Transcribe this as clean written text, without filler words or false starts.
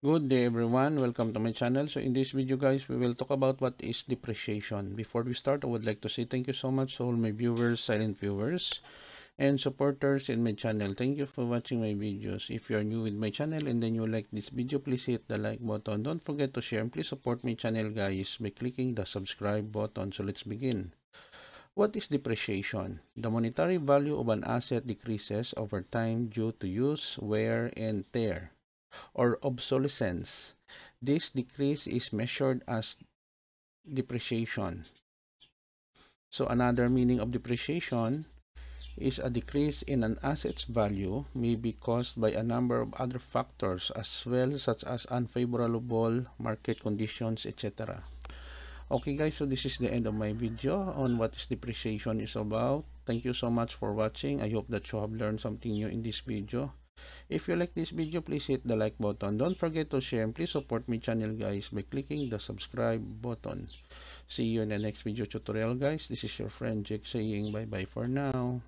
Good day everyone, welcome to my channel. So in this video guys, we will talk about what is depreciation. Before we start, I would like to say thank you so much to all my viewers, silent viewers, and supporters in my channel. Thank you for watching my videos. If you are new with my channel and then you like this video, please hit the like button. Don't forget to share and please support my channel guys by clicking the subscribe button. So let's begin. What is depreciation? The monetary value of an asset decreases over time due to use, wear, and tear, or obsolescence. This decrease is measured as depreciation. So another meaning of depreciation is a decrease in an asset's value may be caused by a number of other factors as well, such as unfavorable market conditions, etc. Okay guys, so this is the end of my video on what is depreciation is about. Thank you so much for watching. I hope that you have learned something new in this video. If you like this video, please hit the like button. Don't forget to share and please support my channel guys by clicking the subscribe button. See you in the next video tutorial guys. This is your friend Jake saying bye bye for now.